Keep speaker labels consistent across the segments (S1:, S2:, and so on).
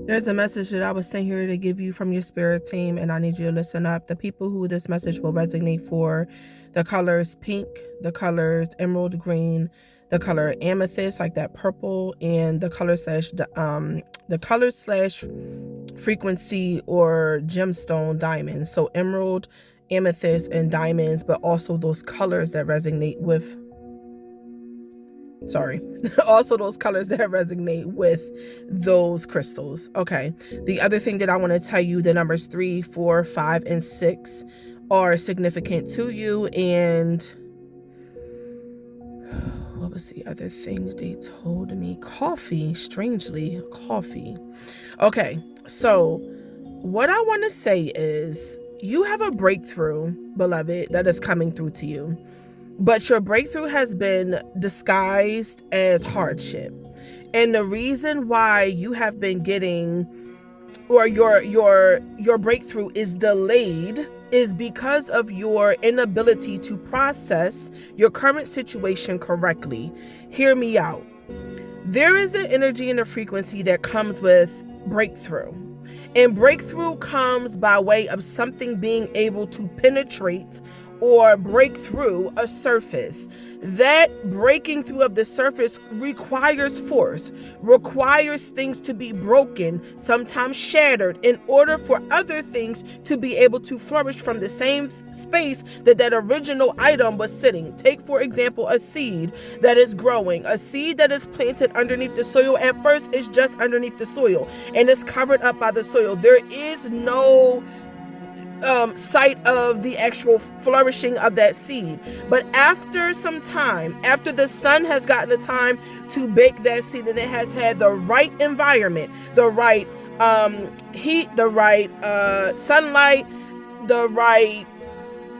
S1: There's a message that I was sent here to give you from your spirit team, and I need you to listen up. The people who this message will resonate for, the colors pink, the colors emerald green, the color amethyst, like that purple, and the color slash frequency or gemstone diamonds. So emerald, amethyst, and diamonds, but also those colors that resonate with also those colors that resonate with those crystals. Okay, the other thing that I want to tell you, the numbers 3, 4, 5, and 6 are significant to you. And what was the other thing they told me? Coffee. Strangely, coffee. Okay, so what I want to say is you have a breakthrough, beloved, that is coming through to you. But your breakthrough has been disguised as hardship. And the reason why you have been getting, or your breakthrough is delayed, is because of your inability to process your current situation correctly. Hear me out. There is an energy and a frequency that comes with breakthrough. And breakthrough comes by way of something being able to penetrate or break through a surface. That breaking through of the surface requires force, requires things to be broken, sometimes shattered, in order for other things to be able to flourish from the same space that original item was sitting. Take, for example, a seed that is growing, a seed that is planted underneath the soil. At first, it's just underneath the soil and it's covered up by the soil. There is no sight of the actual flourishing of that seed. But after some time, after the sun has gotten the time to bake that seed and it has had the right environment, the right heat, the right sunlight, the right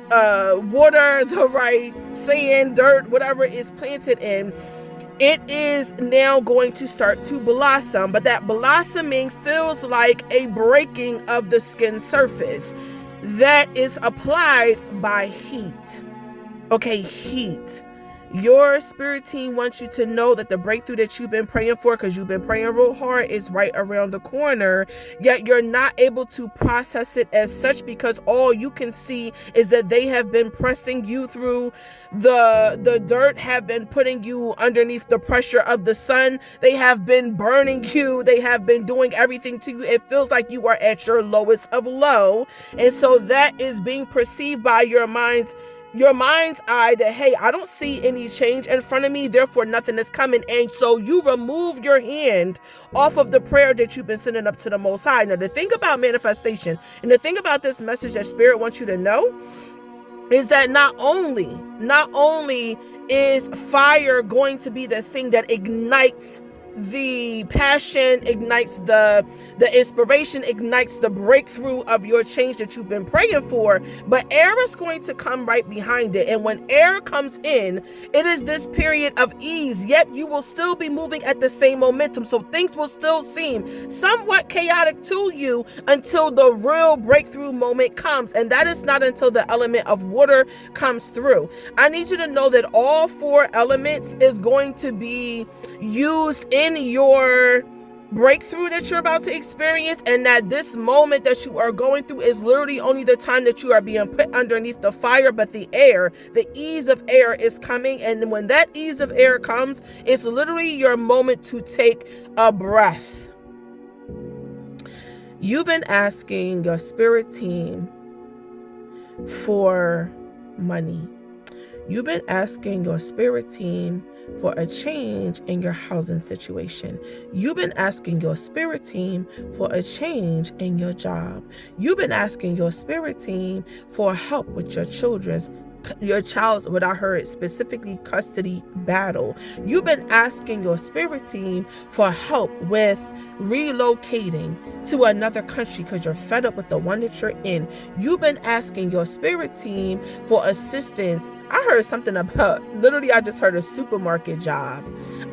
S1: water, the right sand, dirt, whatever is planted in, it is now going to start to blossom. But that blossoming feels like a breaking of the skin surface that is applied by heat. Okay, heat. Your spirit team wants you to know that the breakthrough that you've been praying for, because you've been praying real hard, is right around the corner, yet you're not able to process it as such because all you can see is that they have been pressing you through the dirt, have been putting you underneath the pressure of the sun. They have been burning you. They have been doing everything to you. It feels like you are at your lowest of low. And so that is being perceived by your mind's eye that, hey, I don't see any change in front of me, therefore nothing is coming. And so you remove your hand off of the prayer that you've been sending up to the Most High. Now, the thing about manifestation and the thing about this message that Spirit wants you to know is that not only is fire going to be the thing that ignites the passion, ignites the inspiration, ignites the breakthrough of your change that you've been praying for, but air is going to come right behind it. And when air comes in, it is this period of ease, yet you will still be moving at the same momentum. So things will still seem somewhat chaotic to you until the real breakthrough moment comes. And that is not until the element of water comes through. I need you to know that all 4 elements is going to be used in your breakthrough that you're about to experience, and that this moment that you are going through is literally only the time that you are being put underneath the fire. But the air, the ease of air is coming, and when that ease of air comes, it's literally your moment to take a breath. You've been asking your spirit team for money. You've been asking your spirit team for a change in your housing situation. You've been asking your spirit team for a change in your job. You've been asking your spirit team for help with your child's, what I heard specifically, custody battle. You've been asking your spirit team for help with relocating to another country because you're fed up with the one that you're in. You've been asking your spirit team for assistance. I heard something about, literally I just heard a supermarket job.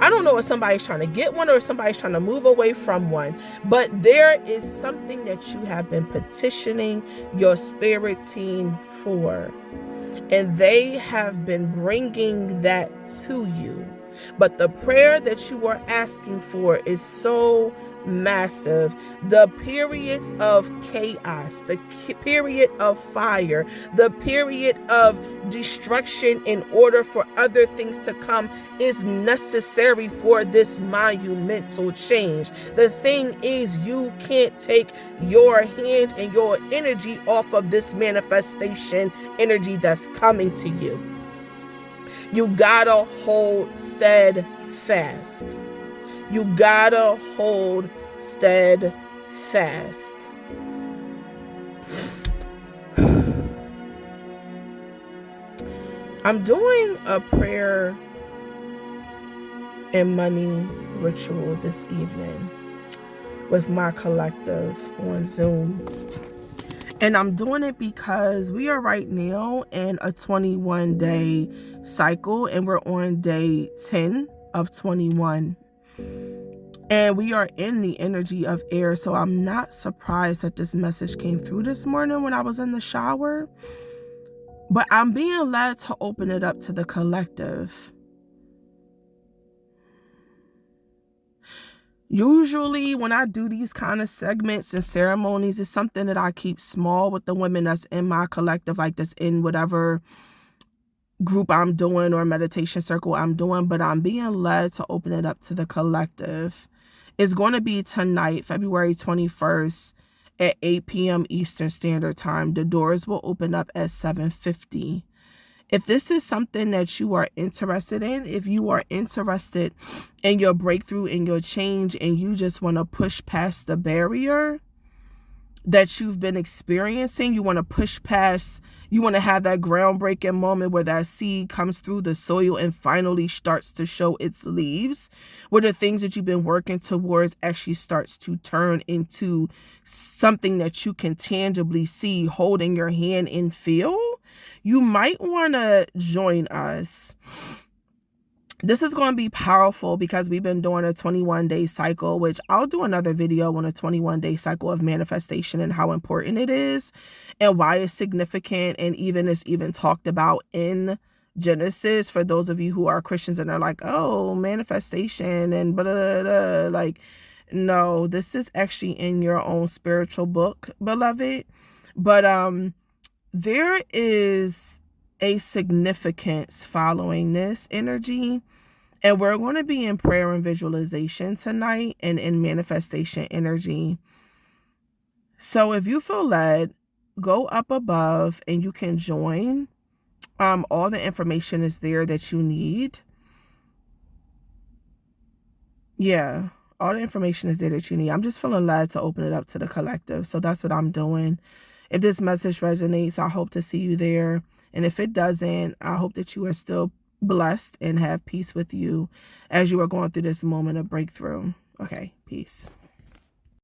S1: I don't know if somebody's trying to get one or if somebody's trying to move away from one, but there is something that you have been petitioning your spirit team for, and they have been bringing that to you. But the prayer that you are asking for is so massive, the period of chaos, the period of fire, the period of destruction in order for other things to come is necessary for this monumental change. The thing is, you can't take your hand and your energy off of this manifestation energy that's coming to you. You gotta hold steadfast. You gotta hold steadfast. I'm doing a prayer and money ritual this evening with my collective on Zoom. And I'm doing it because we are right now in a 21-day cycle, and we're on day 10 of 21. And we are in the energy of air, so I'm not surprised that this message came through this morning when I was in the shower. But I'm being led to open it up to the collective. Usually when I do these kind of segments and ceremonies, it's something that I keep small with the women that's in my collective, like that's in whatever group I'm doing or meditation circle I'm doing, but I'm being led to open it up to the collective. It's going to be tonight, February 21st at 8 p.m. Eastern Standard Time. The doors will open up at 7:50. If this is something that you are interested in, if you are interested in your breakthrough, in your change, and you just want to push past the barrier that you've been experiencing, you want to push past, you want to have that groundbreaking moment where that seed comes through the soil and finally starts to show its leaves, where the things that you've been working towards actually starts to turn into something that you can tangibly see, hold in your hand and feel, you might want to join us. This is going to be powerful because we've been doing a 21-day cycle, which I'll do another video on a 21-day cycle of manifestation and how important it is and why it's significant. And it's even talked about in Genesis for those of you who are Christians and are like, oh, manifestation and blah, blah, blah. Like, no, this is actually in your own spiritual book, beloved. But there is a significance following this energy, and we're going to be in prayer and visualization tonight and in manifestation energy. So if you feel led, go up above and you can join. All the information is there that you need. Yeah, all the information is there that you need. I'm just feeling led to open it up to the collective, so that's what I'm doing. If this message resonates, I hope to see you there. And if it doesn't, I hope that you are still blessed and have peace with you as you are going through this moment of breakthrough. Okay, peace.